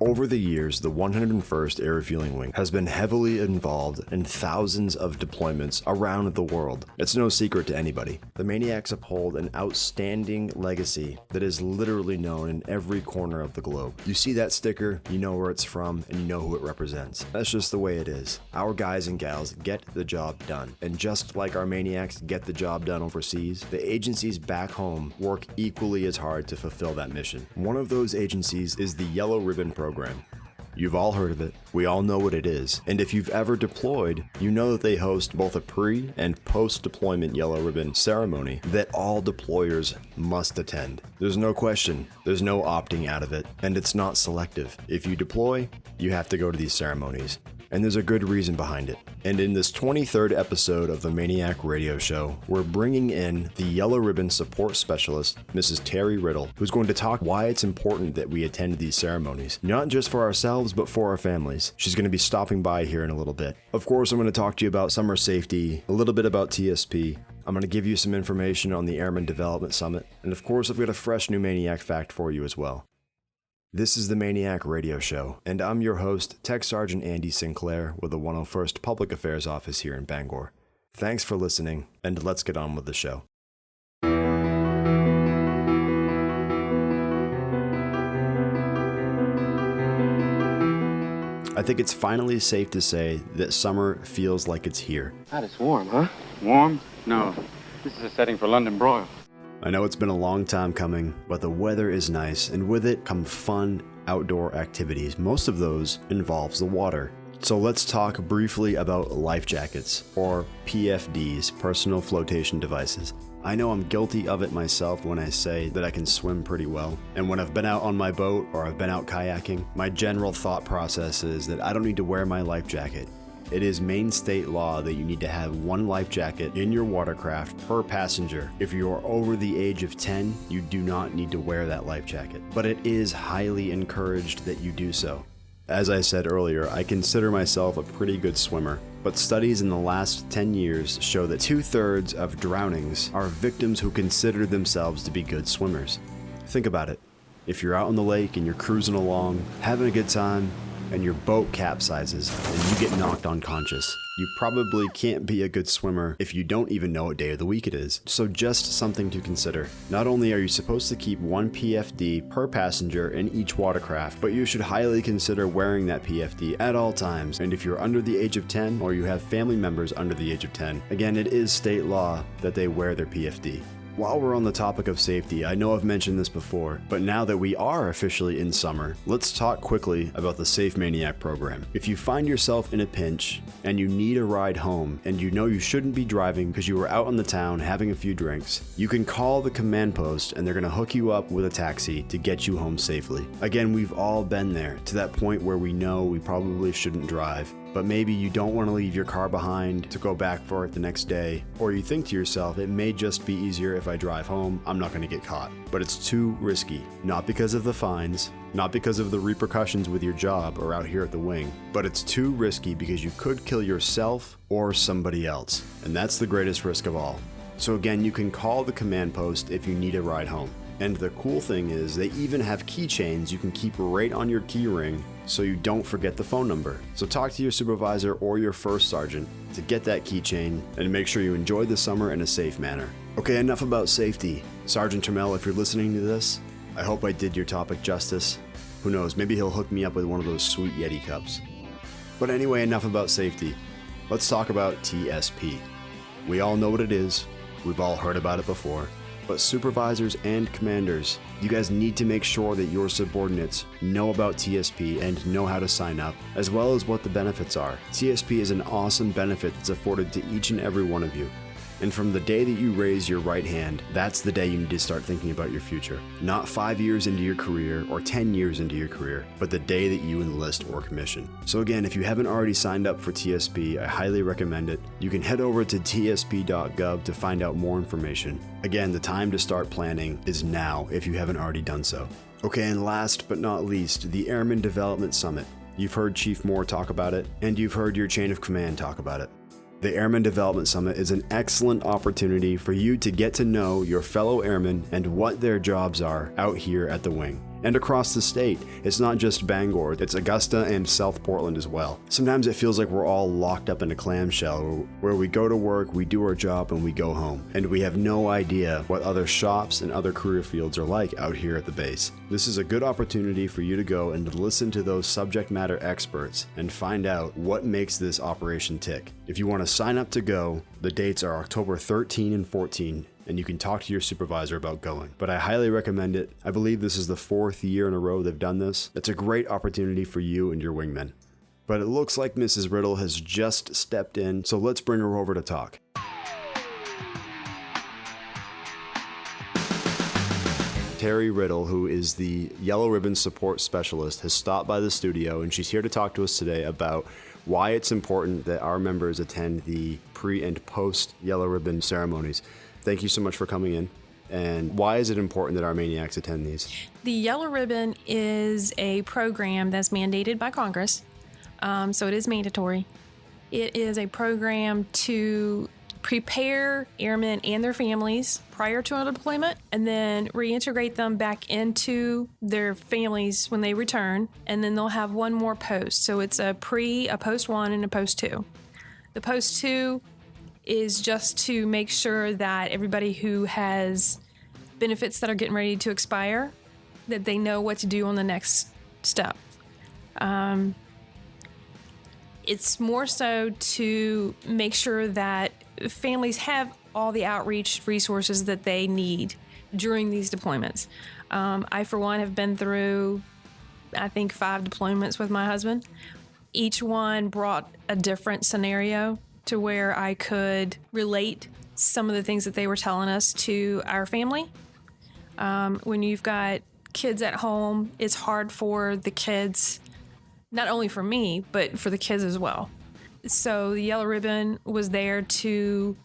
Over the years, the 101st Air Refueling Wing has been heavily involved in thousands of deployments around the world. It's no secret to anybody. The MAINEiacs uphold an outstanding legacy that is literally known in every corner of the globe. You see that sticker, you know where it's from, and you know who it represents. That's just the way it is. Our guys and gals get the job done. And just like our MAINEiacs get the job done overseas, the agencies back home work equally as hard to fulfill that mission. One of those agencies is the Yellow Ribbon Program. You've all heard of it, we all know what it is, and if you've ever deployed, you know that they host both a pre- and post-deployment Yellow Ribbon ceremony that all deployers must attend. There's no question, there's no opting out of it, and it's not selective. If you deploy, you have to go to these ceremonies. And there's a good reason behind it. And in this 23rd episode of the MAINEiac radio show, we're bringing in the Yellow Ribbon Support Specialist, Mrs. Terry Riddle, who's going to talk why it's important that we attend these ceremonies, not just for ourselves, but for our families. She's going to be stopping by here in a little bit. Of course, I'm going to talk to you about summer safety, a little bit about TSP. I'm going to give you some information on the Airman Development Summit, and of course, I've got a fresh new MAINEiac fact for you as well. This is the MAINEiac radio show, and I'm your host, Tech Sergeant Andy Sinclair with the 101st Public Affairs Office here in Bangor. Thanks for listening, and let's get on with the show. I think it's finally safe to say that summer feels like it's here. God, it's warm, huh? Warm? No. This is a setting for London broil. I know it's been a long time coming, but the weather is nice, and with it come fun outdoor activities. Most of those involves the water. So let's talk briefly about life jackets, or PFDs, personal flotation devices. I know I'm guilty of it myself when I say that I can swim pretty well. And when I've been out on my boat or I've been out kayaking, my general thought process is that I don't need to wear my life jacket. It is Maine state law that you need to have one life jacket in your watercraft per passenger. If you are over the age of 10, you do not need to wear that life jacket, but it is highly encouraged that you do so. As I said earlier, I consider myself a pretty good swimmer, but studies in the last 10 years show that 2/3 of drownings are victims who consider themselves to be good swimmers. Think about it. If you're out on the lake and you're cruising along, having a good time, and your boat capsizes and you get knocked unconscious, you probably can't be a good swimmer if you don't even know what day of the week it is. So just something to consider. Not only are you supposed to keep one PFD per passenger in each watercraft, but you should highly consider wearing that PFD at all times. And if you're under the age of 10 or you have family members under the age of 10, again, it is state law that they wear their PFD. While we're on the topic of safety, I know I've mentioned this before, but now that we are officially in summer, let's talk quickly about the Safe MAINEiac program. If you find yourself in a pinch and you need a ride home and you know you shouldn't be driving because you were out on the town having a few drinks, you can call the command post and they're going to hook you up with a taxi to get you home safely. Again, we've all been there, to that point where we know we probably shouldn't drive. But maybe you don't want to leave your car behind to go back for it the next day, or you think to yourself, it may just be easier if I drive home, I'm not going to get caught. But it's too risky, not because of the fines, not because of the repercussions with your job or out here at the wing, but it's too risky because you could kill yourself or somebody else, and that's the greatest risk of all. So again, you can call the command post if you need a ride home. And the cool thing is they even have keychains you can keep right on your key ring so you don't forget the phone number. So talk to your supervisor or your first sergeant to get that keychain and make sure you enjoy the summer in a safe manner. Okay, enough about safety. Sergeant Trammell, if you're listening to this, I hope I did your topic justice. Who knows, maybe he'll hook me up with one of those sweet Yeti cups. But anyway, enough about safety. Let's talk about TSP. We all know what it is. We've all heard about it before. But supervisors and commanders, you guys need to make sure that your subordinates know about TSP and know how to sign up, as well as what the benefits are. TSP is an awesome benefit that's afforded to each and every one of you. And from the day that you raise your right hand, that's the day you need to start thinking about your future. Not 5 years into your career or 10 years into your career, but the day that you enlist or commission. So again, if you haven't already signed up for TSP, I highly recommend it. You can head over to tsp.gov to find out more information. Again, the time to start planning is now if you haven't already done so. Okay, and last but not least, the Airman Development Summit. You've heard Chief Moore talk about it, and you've heard your chain of command talk about it. The Airman Development Summit is an excellent opportunity for you to get to know your fellow airmen and what their jobs are out here at the wing. And across the state, it's not just Bangor, it's Augusta and South Portland as well. Sometimes it feels like we're all locked up in a clamshell where we go to work, we do our job, and we go home. And we have no idea what other shops and other career fields are like out here at the base. This is a good opportunity for you to go and listen to those subject matter experts and find out what makes this operation tick. If you want to sign up to go, the dates are October 13 and 14, and you can talk to your supervisor about going. But I highly recommend it. I believe this is the 4th year in a row they've done this. It's a great opportunity for you and your wingmen. But it looks like Mrs. Riddle has just stepped in, so let's bring her over to talk. Terry Riddle, who is the Yellow Ribbon Support Specialist, has stopped by the studio, and she's here to talk to us today about why it's important that our members attend the pre- and post-Yellow Ribbon ceremonies. Thank you so much for coming in. And why is it important that our MAINEiacs attend these? The Yellow Ribbon is a program that's mandated by Congress, so it is mandatory. It is a program to prepare airmen and their families prior to a deployment, and then reintegrate them back into their families when they return, and then they'll have one more post. So it's a post 1, and a post 2. The post 2 is just to make sure that everybody who has benefits that are getting ready to expire, that they know what to do on the next step. It's more so to make sure that families have all the outreach resources that they need during these deployments. I, for one, have been through, I think, 5 deployments with my husband. Each one brought a different scenario to where I could relate some of the things that they were telling us to our family. When you've got kids at home, it's hard for the kids, not only for me, but for the kids as well. So the Yellow Ribbon was there to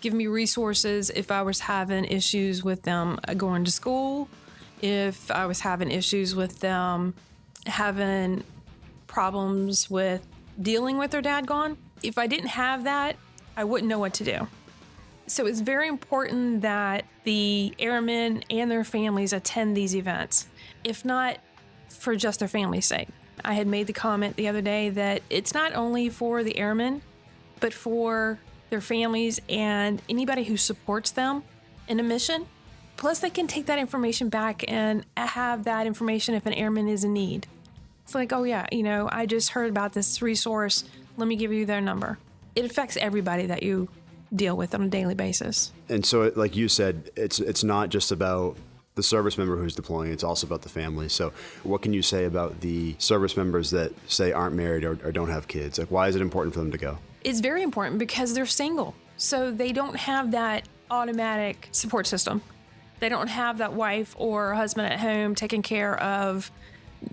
give me resources if I was having issues with them going to school, if I was having issues with them having problems with dealing with their dad gone. If I didn't have that, I wouldn't know what to do. So it's very important that the airmen and their families attend these events, if not for just their family's sake. I had made the comment the other day that it's not only for the airmen, but for their families and anybody who supports them in a mission. Plus, they can take that information back and have that information if an airman is in need. It's like, oh yeah, I just heard about this resource. Let me give you their number. It affects everybody that you deal with on a daily basis. And so, like you said, it's not just about the service member who's deploying, it's also about the family. So what can you say about the service members that, say, aren't married or don't have kids? Like, why is it important for them to go? It's very important because they're single. So they don't have that automatic support system. They don't have that wife or husband at home taking care of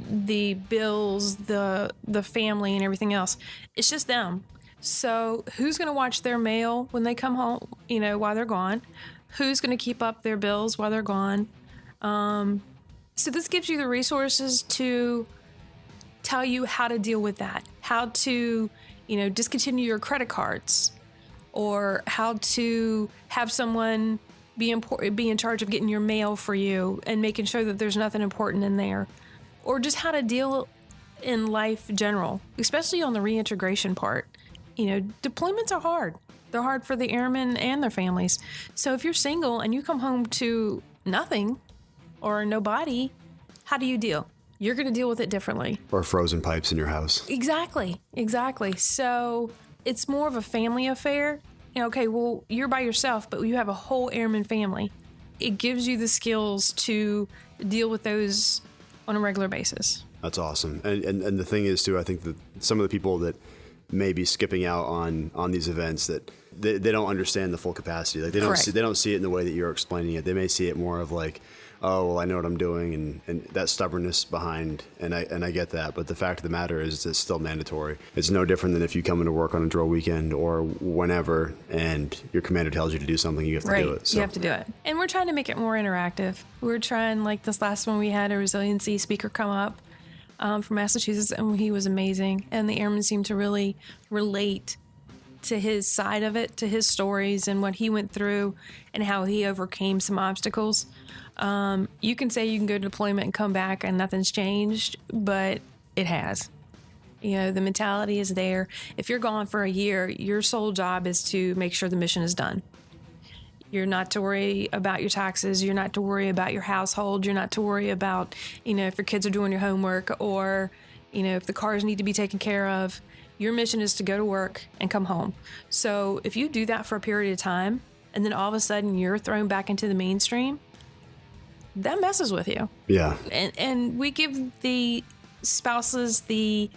the bills, the family, and everything else. It's just them. So who's going to watch their mail when they come home, while they're gone? Who's going to keep up their bills while they're gone? So this gives you the resources to tell you how to deal with that, how to, discontinue your credit cards, or how to have someone be in charge of getting your mail for you and making sure that there's nothing important in there, or just how to deal in life general, especially on the reintegration part. Deployments are hard. They're hard for the airmen and their families. So if you're single and you come home to nothing or nobody, how do you deal? You're going to deal with it differently. Or frozen pipes in your house. Exactly. So it's more of a family affair. Okay, well, you're by yourself, but you have a whole airman family. It gives you the skills to deal with those on a regular basis. That's awesome. And the thing is, too, I think that some of the people that may be skipping out on these events, that they don't understand the full capacity. Like they don't see it in the way that you're explaining it. They may see it more of like, oh, well, I know what I'm doing, and that stubbornness behind, and I get that. But the fact of the matter is, it's still mandatory. It's no different than if you come into work on a drill weekend or whenever, and your commander tells you to do something, you have to do it. So. You have to do it. And we're trying to make it more interactive. We're trying, like this last one, we had a resiliency speaker come up from Massachusetts, and he was amazing. And the airmen seemed to really relate to his side of it, to his stories and what he went through and how he overcame some obstacles. You can say you can go to deployment and come back and nothing's changed, but it has. The mentality is there. If you're gone for a year, your sole job is to make sure the mission is done. You're not to worry about your taxes. You're not to worry about your household. You're not to worry about, if your kids are doing your homework or, if the cars need to be taken care of. Your mission is to go to work and come home. So if you do that for a period of time and then all of a sudden you're thrown back into the mainstream, that messes with you. Yeah. And we give the spouses the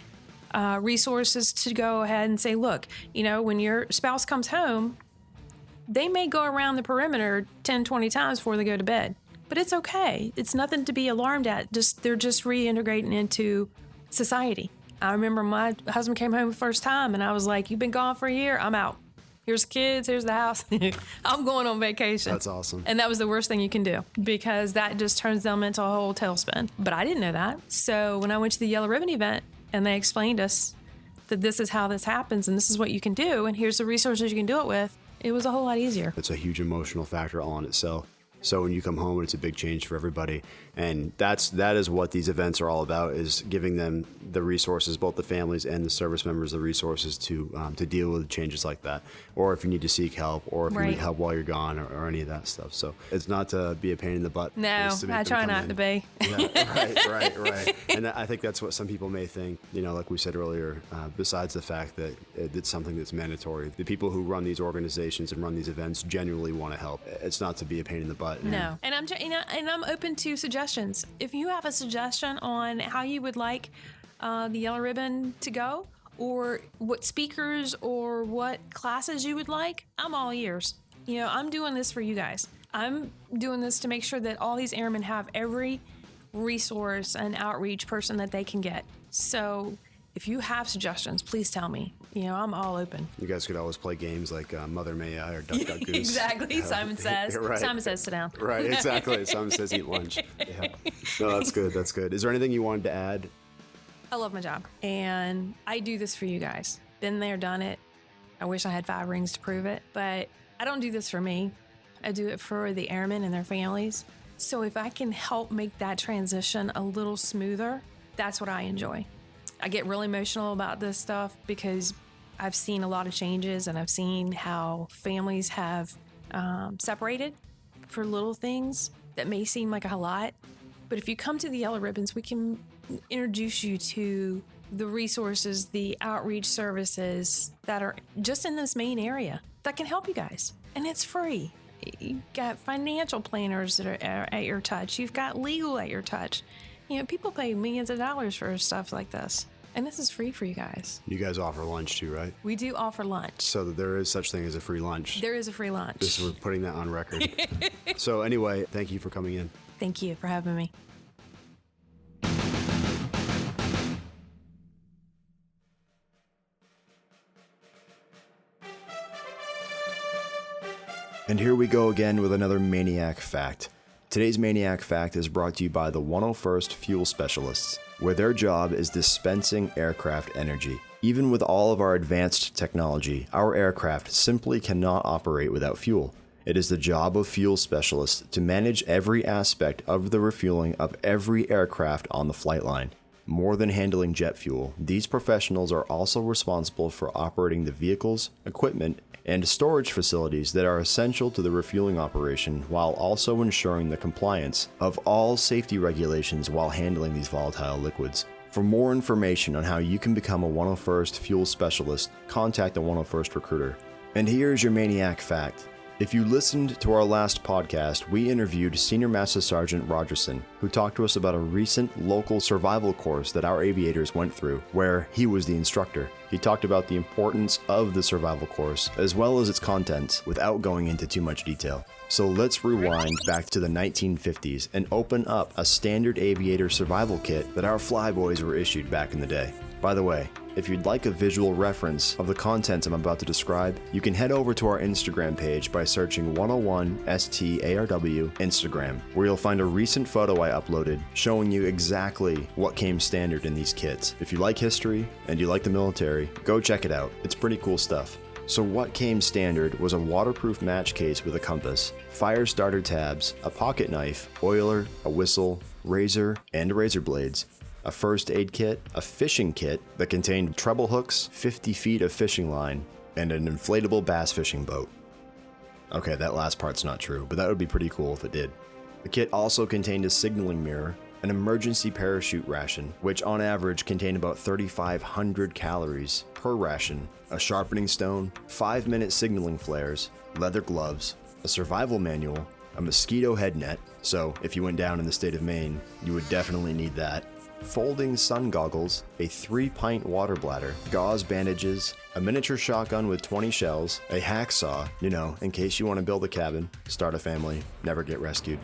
resources to go ahead and say, look, when your spouse comes home, they may go around the perimeter 10, 20 times before they go to bed. But it's okay. It's nothing to be alarmed at. They're just reintegrating into society. I remember my husband came home the first time and I was like, you've been gone for a year? I'm out. Here's the kids, here's the house. I'm going on vacation. That's awesome. And that was the worst thing you can do because that just turns them into a whole tailspin. But I didn't know that. So when I went to the Yellow Ribbon event and they explained us that this is how this happens and this is what you can do and here's the resources you can do it with, it was a whole lot easier. It's a huge emotional factor all in itself. So when you come home, it's a big change for everybody. And that is what these events are all about, is giving them the resources, both the families and the service members, the resources to deal with changes like that. Or if you need to seek help, or if you need help while you're gone, or any of that stuff. So it's not to be a pain in the butt. No, I try not to be. Yeah, right. And I think that's what some people may think, like we said earlier, besides the fact that it's something that's mandatory. The people who run these organizations and run these events genuinely want to help. It's not to be a pain in the butt. No, and I'm open to suggestions. If you have a suggestion on how you would like the Yellow Ribbon to go, or what speakers or what classes you would like, I'm all ears. I'm doing this for you guys. I'm doing this to make sure that all these airmen have every resource and outreach person that they can get. So if you have suggestions, please tell me. I'm all open. You guys could always play games like Mother May I or Duck Duck Goose. Exactly. Simon says. Right. Simon says sit down. Right, exactly. Simon says eat lunch. Yeah. No, that's good. That's good. Is there anything you wanted to add? I love my job. And I do this for you guys. Been there, done it. I wish I had 5 rings to prove it. But I don't do this for me. I do it for the airmen and their families. So if I can help make that transition a little smoother, that's what I enjoy. I get really emotional about this stuff because I've seen a lot of changes and I've seen how families have separated for little things that may seem like a lot. But if you come to the Yellow Ribbons, we can introduce you to the resources, the outreach services that are just in this main area that can help you guys. And it's free. You've got financial planners that are at your touch. You've got legal at your touch. People pay millions of dollars for stuff like this. And this is free for you guys. You guys offer lunch too, right? We do offer lunch. So there is such thing as a free lunch. There is a free lunch. We're putting that on record. So anyway, thank you for coming in. Thank you for having me. And here we go again with another MAINEiac fact. Today's MAINEiac fact is brought to you by the 101st Fuel Specialists, where their job is dispensing aircraft energy. Even with all of our advanced technology, our aircraft simply cannot operate without fuel. It is the job of fuel specialists to manage every aspect of the refueling of every aircraft on the flight line. More than handling jet fuel, these professionals are also responsible for operating the vehicles, equipment, and storage facilities that are essential to the refueling operation, while also ensuring the compliance of all safety regulations while handling these volatile liquids. For more information on how you can become a 101st Fuel Specialist, contact the 101st Recruiter. And here's your MAINEiac fact. If you listened to our last podcast, we interviewed Senior Master Sergeant Rogerson, who talked to us about a recent local survival course that our aviators went through, where he was the instructor. He talked about the importance of the survival course, as well as its contents, without going into too much detail. So let's rewind back to the 1950s and open up a standard aviator survival kit that our flyboys were issued back in the day. By the way, if you'd like a visual reference of the contents I'm about to describe, you can head over to our Instagram page by searching 101STARW Instagram, where you'll find a recent photo I uploaded showing you exactly what came standard in these kits. If you like history and you like the military, go check it out. It's pretty cool stuff. So what came standard was a waterproof match case with a compass, fire starter tabs, a pocket knife, oiler, a whistle, razor, and razor blades, a first aid kit, a fishing kit that contained treble hooks, 50 feet of fishing line, and an inflatable bass fishing boat. Okay, that last part's not true, but that would be pretty cool if it did. The kit also contained a signaling mirror, an emergency parachute ration, which on average contained about 3,500 calories per ration, a sharpening stone, 5-minute signaling flares, leather gloves, a survival manual, a mosquito head net, so if you went down in the state of Maine, you would definitely need that, folding sun goggles, a 3-pint water bladder, gauze bandages, a miniature shotgun with 20 shells, a hacksaw, in case you want to build a cabin, start a family, never get rescued.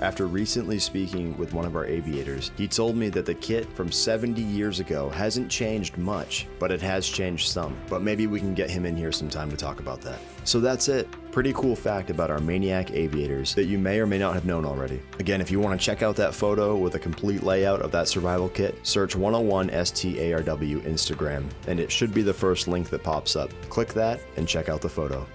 After recently speaking with one of our aviators, he told me that the kit from 70 years ago hasn't changed much, but it has changed some. But maybe we can get him in here sometime to talk about that. So that's it. Pretty cool fact about our MAINEiac aviators that you may or may not have known already. Again, if you want to check out that photo with a complete layout of that survival kit, search 101 STARW Instagram, and it should be the first link that pops up. Click that and check out the photo.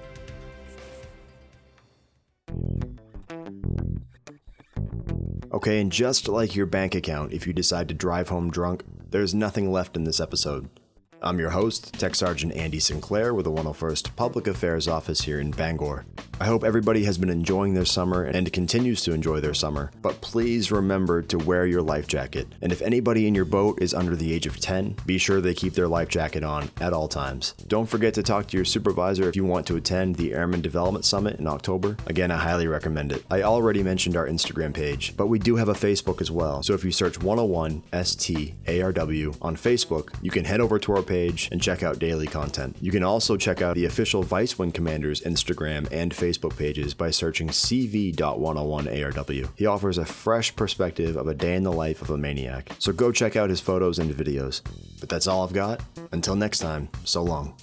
Okay, and just like your bank account, if you decide to drive home drunk, there's nothing left in this episode. I'm your host, Tech Sergeant Andy Sinclair with the 101st Public Affairs Office here in Bangor. I hope everybody has been enjoying their summer and continues to enjoy their summer, but please remember to wear your life jacket. And if anybody in your boat is under the age of 10, be sure they keep their life jacket on at all times. Don't forget to talk to your supervisor if you want to attend the Airman Development Summit in October. Again, I highly recommend it. I already mentioned our Instagram page, but we do have a Facebook as well. So if you search 101 STARW on Facebook, you can head over to our page and check out daily content. You can also check out the official Vice Wing Commander's Instagram and Facebook pages by searching CV.101ARW. He offers a fresh perspective of a day in the life of a MAINEiac, so go check out his photos and videos. But that's all I've got. Until next time, so long.